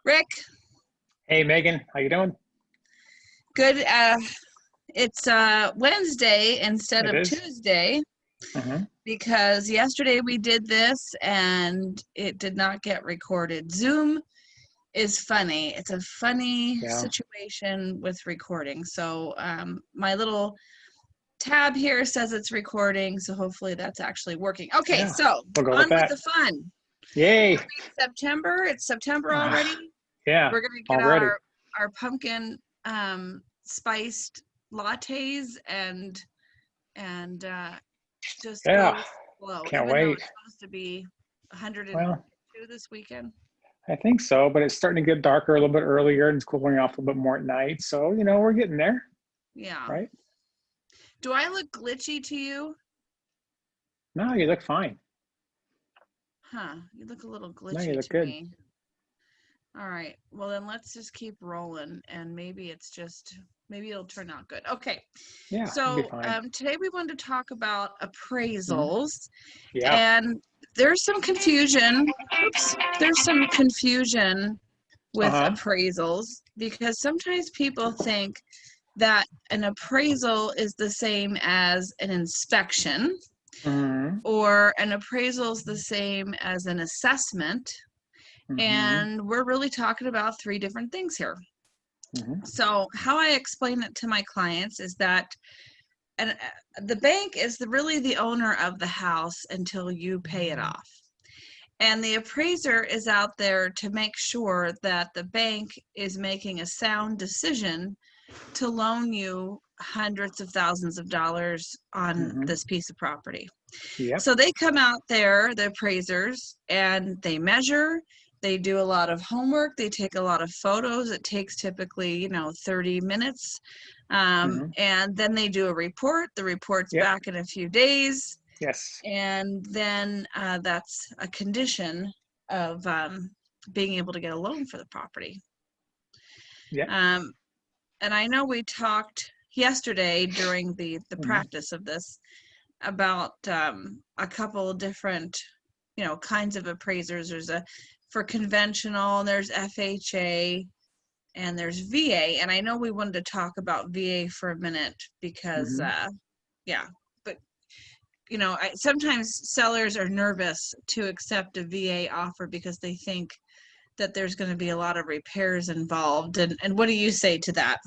Rick, Hey Megan, how you doing? good. It's Wednesday instead It of is. Tuesday Mm-hmm. because yesterday we did this and it did not get recorded. Zoom is funny. It's a funny Yeah. situation with recording. So my little tab here says it's recording, so hopefully that's actually working. Okay, Yeah. so We'll go with on with that. the fun. Yay. September. It's September Ah, already. yeah. We're gonna get out Already. our pumpkin spiced lattes and just go Yeah. with the flow, Can't even though wait. it's supposed to be Well, 102 this weekend. I think so, but it's starting to get darker a little bit earlier and it's cooling off a little bit more at night. So, we're getting there, Yeah. right? Do I look glitchy to you? No, you look fine. Huh, you look a little No, you glitchy look to good. me. All right. Well, then let's just keep rolling and maybe it'll turn out good. Okay. Yeah, you'll be So, fine. today we wanted to talk about Mhm. appraisals, Yeah. and there's some confusion. Oops, there's some confusion with Uh-huh. appraisals because sometimes people think that an appraisal is the same as an inspection, Mm-hmm. or an appraisal is the same as an assessment. Mm-hmm. And we're really talking about three different things here. Mm-hmm. So, how I explain it to my clients is that and the bank is really the owner of the house until you pay it off. And the appraiser is out there to make sure that the bank is making a sound decision to loan you hundreds of thousands of dollars on Mm-hmm. this piece of property. Yep. So they come out there, the appraisers, and they measure. They do a lot of homework. They take a lot of photos. It takes typically, 30 minutes. Mm-hmm. And then they do a report. The report's Yep. back in a few days. Yes. And then that's a condition of being able to get a loan for the property. Yep. Um, and I know we talked yesterday during the Mm-hmm. practice of this about a couple different, kinds of appraisers. There's a for conventional, there's FHA, and there's VA. And I know we wanted to talk about VA for a minute because, Mm-hmm. yeah, but sometimes sellers are nervous to accept a VA offer because they think that there's going to be a lot of repairs involved. And what do you say to that?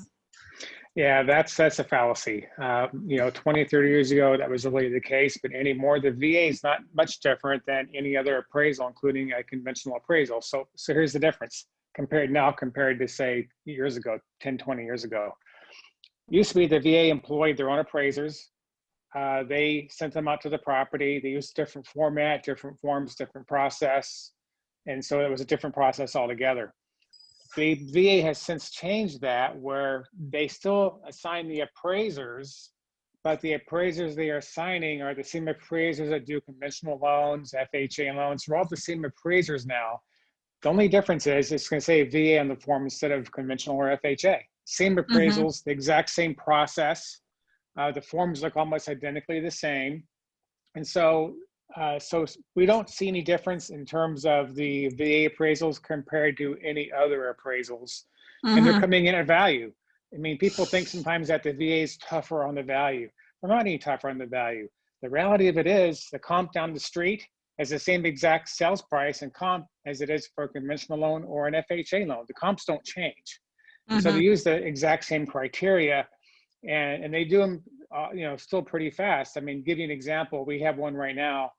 Yeah, that's a fallacy. 20, 30 years ago, that was really the case, but anymore, the VA is not much different than any other appraisal, including a conventional appraisal. So here's the difference compared to, say, years ago, 10, 20 years ago. Used to be the VA employed their own appraisers. They sent them out to the property. They used different format, different forms, different process. And so it was a different process altogether. The VA has since changed that where they still assign the appraisers, but the appraisers they are assigning are the same appraisers that do conventional loans, FHA loans. They're all the same appraisers now. The only difference is it's going to say VA on the form instead of conventional or FHA. Same Mm-hmm. appraisals, the exact same process. The forms look almost identically the same. And so we don't see any difference in terms of the VA appraisals compared to any other appraisals. And they're Mm-hmm. coming in at value. I mean, people think sometimes that the VA is tougher on the value. They're not any tougher on the value. The reality of it is the comp down the street has the same exact sales price and comp as it is for a conventional loan or an FHA loan. The comps don't change. And so they Mm-hmm. use the exact same criteria and they do them, still pretty fast. I mean, give you an example. We have one right now.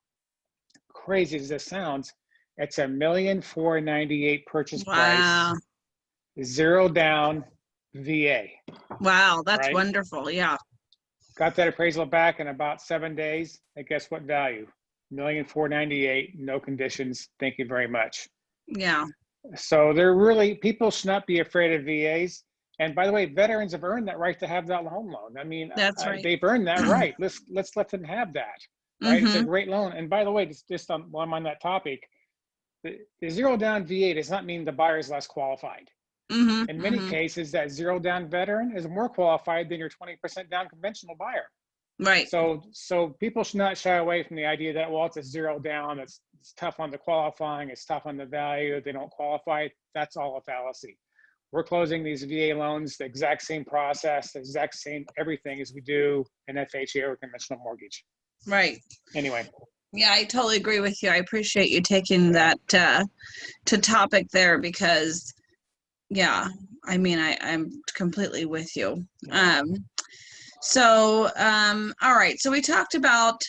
Crazy as this sounds, it's $1,498,000 purchase Wow. price, zero down, VA. Wow, that's Right? wonderful. Yeah. Got that appraisal back in about 7 days. And guess what value? 1,498,000, no conditions. Thank you very much. Yeah. So they're really, people should not be afraid of VAs. And by the way, veterans have earned that right to have that home loan. I mean, That's right. they've earned that right. Let's let them have that, right? It's a Mm-hmm. great loan. And by the way, while I'm on that topic, the zero down VA does not mean the buyer is less qualified. Mm-hmm. In many Mm-hmm. cases, that zero down veteran is more qualified than your 20% down conventional buyer. Right. So people should not shy away from the idea that, well, it's a zero down, it's tough on the qualifying, it's tough on the value, they don't qualify. That's all a fallacy. We're closing these VA loans the exact same process, the exact same everything as we do an FHA or conventional mortgage. Right. Anyway. Yeah, I totally agree with you. I appreciate you taking that to topic there because, yeah, I mean, I'm completely with you. Yeah. All right. So we talked about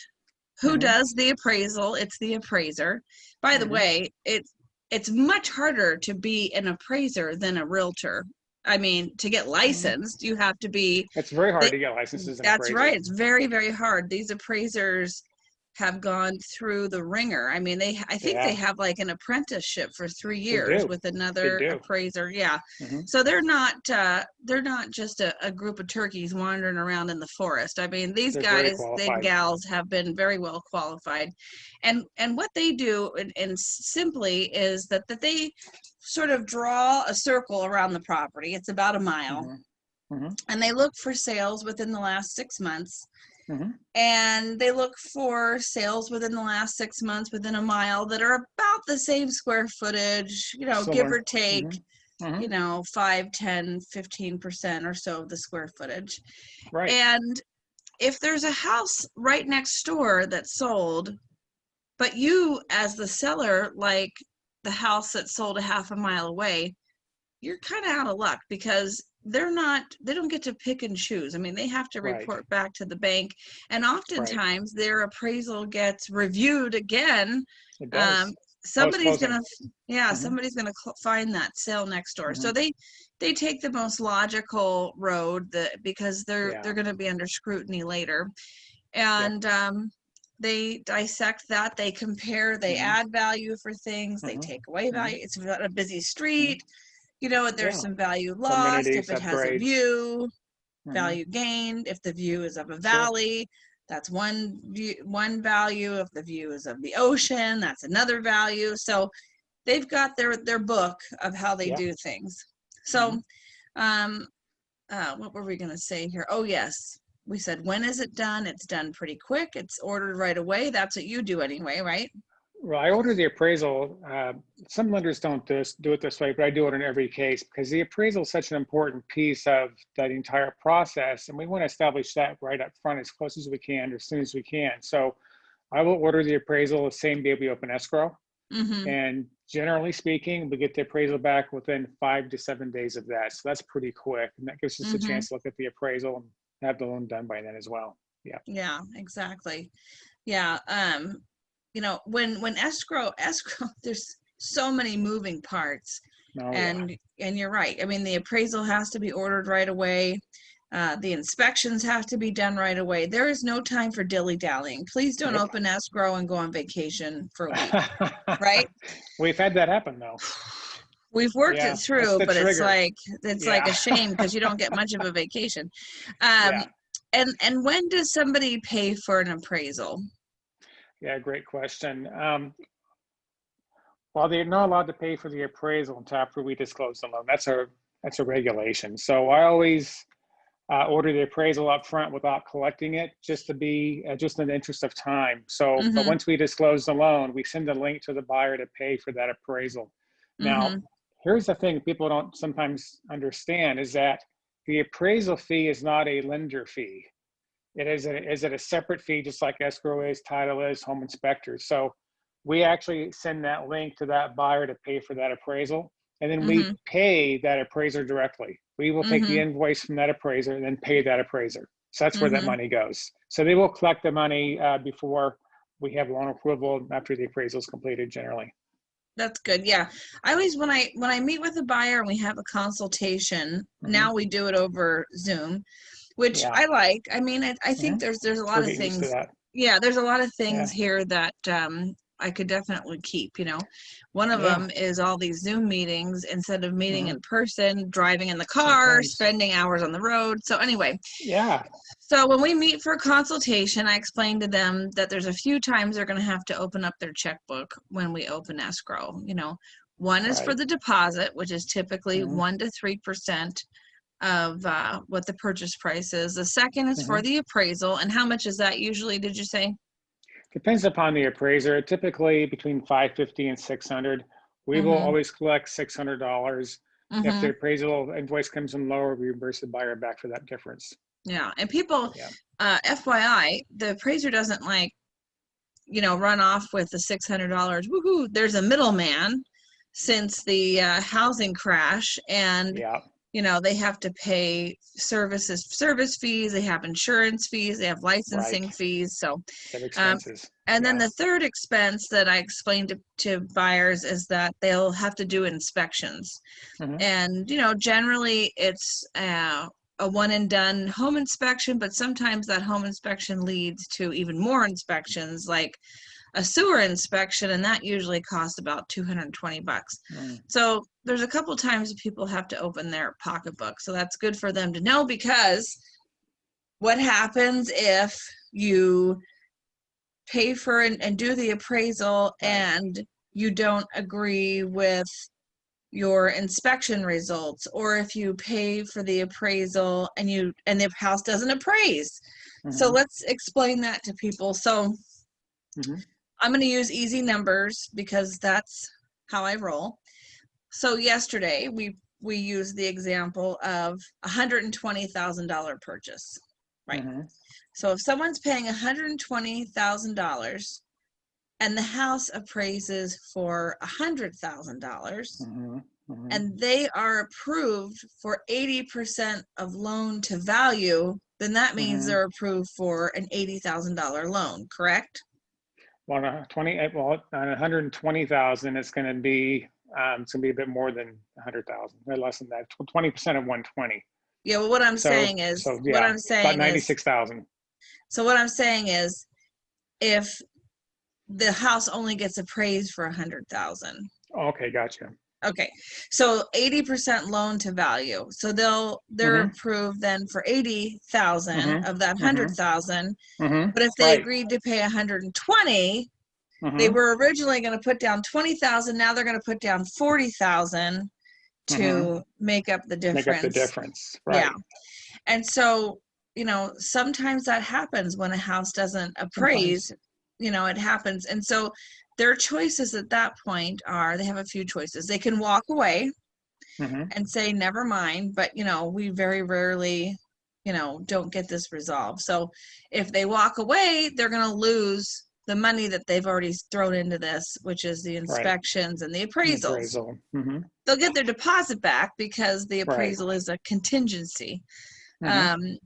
who does the appraisal. It's the appraiser. By the way, it's much harder to be an appraiser than a realtor. I mean, to get licensed, you have to be. It's very hard to get licensed as an That's appraiser. right. It's very, very hard. These appraisers have gone through the ringer. I mean, I think they have like an apprenticeship for 3 years with another appraiser. Yeah. So they're not just a group of turkeys wandering around in the forest. I mean, these guys and gals have been very well qualified. And what they do and simply is that they sort of draw a circle around the property. It's about a mile. And they look for sales within the last 6 months. And they look for sales within the last 6 months within a mile that are about the same square footage, give or take, 5, 10, 15% or so of the square footage. Right. And if there's a house right next door that's sold, but you as the seller, like the house that sold a half a mile away, you're kind of out of luck because they don't get to pick and choose. I mean, they have to report back to the bank, and oftentimes their appraisal gets reviewed again. It does. Somebody's gonna find that sale next door. So they take the most logical road because they're going to be under scrutiny later, and they dissect that, they compare, they add value for things, they take away value. It's a busy street. There's some value lost if it has a view, value gained if the view is of a valley. That's one value. If the view is of the ocean, that's another value. So they've got their book of how they do things. So what were we going to say here? Oh, yes. We said, when is it done? It's done pretty quick. It's ordered right away. That's what you do anyway, right? Well, I order the appraisal. Some lenders don't do it this way, but I do it in every case because the appraisal is such an important piece of that entire process. And we want to establish that right up front as close as we can, or as soon as we can. So I will order the appraisal the same day we open escrow. And generally speaking, we get the appraisal back within 5 to 7 days of that. So that's pretty quick. And that gives us a chance to look at the appraisal and have the loan done by then as well. Yeah. Yeah, exactly. Yeah. When escrow, there's so many moving parts, and you're right. I mean, the appraisal has to be ordered right away. The inspections have to be done right away. There is no time for dilly-dallying. Please don't open escrow and go on vacation for a week, right? We've had that happen though. We've worked it through, but it's like a shame because you don't get much of a vacation. And when does somebody pay for an appraisal? Yeah, great question. Well, they're not allowed to pay for the appraisal until after we disclose the loan. That's a regulation. So I always order the appraisal up front without collecting it, just to be just in the interest of time. So, but once we disclose the loan, we send a link to the buyer to pay for that appraisal. Now, here's the thing people don't sometimes understand is that the appraisal fee is not a lender fee. It is a separate fee, just like escrow is, title is, home inspector. So we actually send that link to that buyer to pay for that appraisal. And then we pay that appraiser directly. We will take the invoice from that appraiser and then pay that appraiser. So that's where that money goes. So they will collect the money before we have loan approval after the appraisal is completed generally. That's good. Yeah. I always, when I meet with a buyer and we have a consultation, now we do it over Zoom, which I like. I mean, I think there's a lot of things. Yeah, there's a lot of things here that I could definitely keep, One of them is all these Zoom meetings instead of meeting in person, driving in the car, spending hours on the road. So anyway. Yeah. So when we meet for a consultation, I explain to them that there's a few times they're going to have to open up their checkbook when we open escrow. One is for the deposit, which is typically 1 to 3% what the purchase price is. The second is for Mhm. the appraisal. And how much is that usually, did you say? Depends upon the appraiser, typically between 550 and 600. We will Mm-hmm. always collect $600. If the Mm-hmm. appraisal invoice comes in lower, we reimburse the buyer back for that difference. Yeah. And people, Yeah, FYI, the appraiser doesn't like, run off with the $600. Woohoo! There's a middleman since the housing crash, and yeah, they have to pay service fees. They have insurance fees. They have right. licensing fees. So, They have um, expenses. and then Yeah. the third expense that I explained to buyers is that they'll have to do inspections. Hmm. And, generally it's a one and done home inspection, but sometimes that home inspection leads to even more inspections, like a sewer inspection, and that usually costs about $220. Mm. So there's a couple times people have to open their pocketbook. So that's good for them to know, because what happens if you pay for and do the appraisal Right. and you don't agree with your inspection results, or if you pay for the appraisal and the house doesn't appraise. So Hmm. let's explain that to people. So Hmm. I'm going to use easy numbers because that's how I roll. So yesterday we used the example of $120,000 purchase, right? Hmm. So if someone's paying $120,000 and the house appraises for $100,000, Hmm. Hmm. and they are approved for 80% of loan to value, then that means Hmm. they're approved for an $80,000 loan, correct? Well, on 120,000, it's going to be a bit more than 100,000, or less than that. 20% of 120. Yeah, well, what I'm So, saying is, so yeah, about 96,000. what I'm saying is, if the house only gets appraised for 100,000, Okay, gotcha. okay, so 80% loan to value. So they're Hmm. approved then for 80,000 Hmm. of that Hmm. 100,000. Hmm. But if they Right. agreed to pay 120, they Hmm. were originally going to put down 20,000. Now they're going to put down 40,000 Hmm. to make up the Make up the difference. difference. Yeah. Right. And so, sometimes that happens when a house doesn't Sometimes. appraise, it happens. And so their choices at that point are, they have a few choices. They can walk away Hmm. and say, never mind, but, we very rarely, don't get this resolved. So if they walk away, they're going to lose the money that they've already thrown into this, which is the Right. inspections and the An appraisals. appraisal. Hmm. They'll get their deposit back because the Right. appraisal is a contingency. Hmm. Um,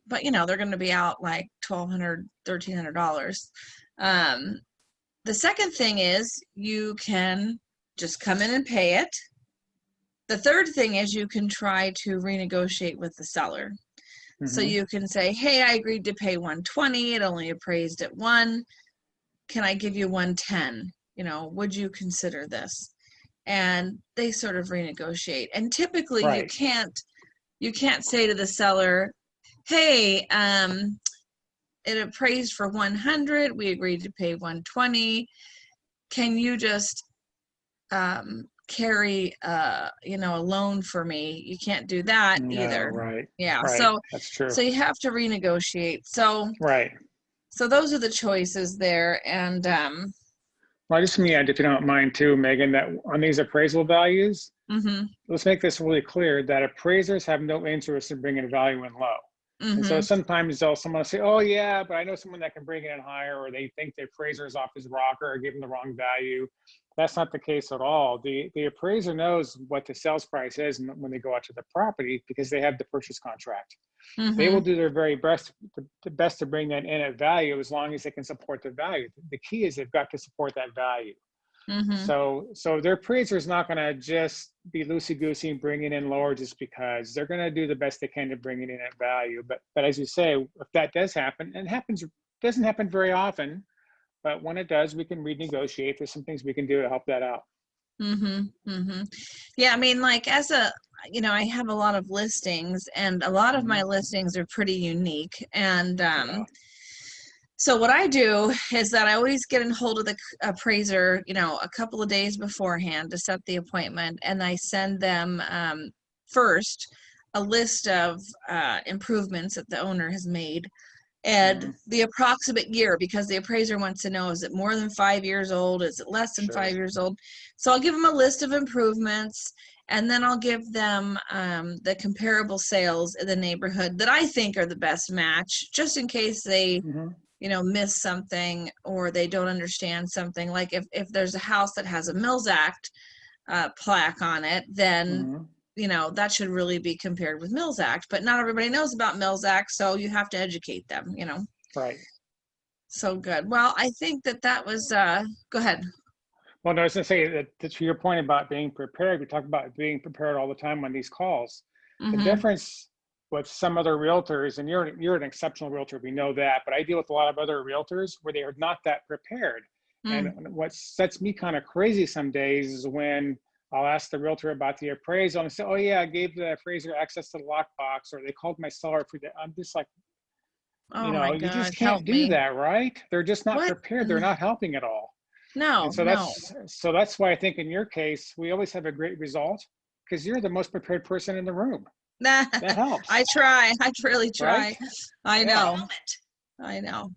but they're going to be out like $1,200, $1,300. The second thing is, you can just come in and pay it. The third thing is, you can try to renegotiate with the seller. So Hmm. you can say, hey, I agreed to pay 120. It only appraised at 1. Can I give you 110? Would you consider this? And they sort of renegotiate. And typically Right. you can't say to the seller, hey, it appraised for 100. We agreed to pay 120. Can you just carry a loan for me? You can't do that No, either. right. Yeah. Right. So That's true. you have to renegotiate. Right. So those are the choices there. And Well, just let me add, if you don't mind too, Megan, that on these appraisal values, mhm, let's make this really clear that appraisers have no interest in bringing value in low. And so mhm, sometimes someone will say, oh yeah, but I know someone that can bring it in higher, or they think the appraiser is off his rocker or give him the wrong value. That's not the case at all. The appraiser knows what the sales price is when they go out to the property, because they have the purchase contract. They will mhm, do their very best, the best to bring that in at value, as long as they can support the value. The key is they've got to support that value. mhm, So their appraiser is not going to just be loosey goosey and bring it in lower just because. They're going to do the best they can to bring it in at value. But as you say, if that does happen, and it happens, doesn't happen very often, but when it does, we can renegotiate. There's some things we can do to help that out. mhm, mhm. Yeah, I mean, like, I have a lot of listings, and a lot of my Mhm. listings are pretty unique. And Yeah. so what I do is that I always get in hold of the appraiser, a couple of days beforehand to set the appointment, and I send them first a list of improvements that the owner has made and Mm-hmm. the approximate year, because the appraiser wants to know, is it more than 5 years old? Is it less than Sure. 5 years old? So I'll give them a list of improvements, and then I'll give them the comparable sales in the neighborhood that I think are the best match, just in case they, Mm-hmm. miss something or they don't understand something. Like if there's a house that has a Mills Act plaque on it, then Mm-hmm. that should really be compared with Mills Act, but not everybody knows about Mills Act, so you have to educate them. Right. So good. Well, I think that was, go ahead. Well, no, I was going to say that to your point about being prepared, we talk about being prepared all the time on these calls. The Mm-hmm. difference with some other realtors, and you're an exceptional realtor, we know that, but I deal with a lot of other realtors where they are not that prepared. And what sets me kind of crazy some days is when I'll ask the realtor about the appraisal and say, oh yeah, I gave the appraiser access to the lockbox, or they called my seller for that. I'm just like, Oh my you God, just help can't do me. that, right? They're just not What? prepared. They're not helping at all. No, And so no. that's why I think in your case, we always have a great result because you're the most prepared person in the room. Nah, That helps, I try. I really try. right? I Yeah. know. I know.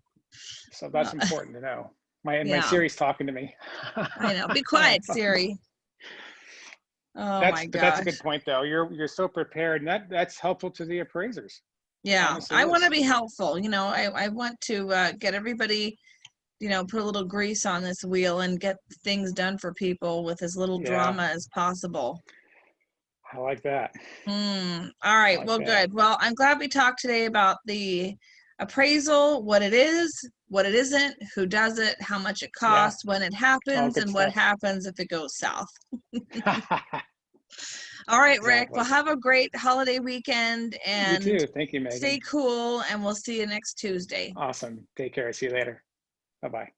So that's important to know. My Yeah, Siri's talking to me. I know. Be quiet, Siri. Oh my But that's a good gosh. point though. You're so prepared, and that's helpful to the appraisers. It Yeah, honestly I want to is. be helpful. I want to get everybody, put a little grease on this wheel and get things done for people with as little Yeah, drama as possible. I like that. All I right. like Well, that. good. Well, I'm glad we talked today about the appraisal, what it is, what it isn't, who does it, how much it Yeah, costs, when it all happens, good and what stuff. happens if it goes south. All right, Rick. Well, Exactly. have a great holiday weekend You and too. Thank you, stay Megan. cool, and we'll see you next Tuesday. Awesome. Take care. See you later. Bye-bye.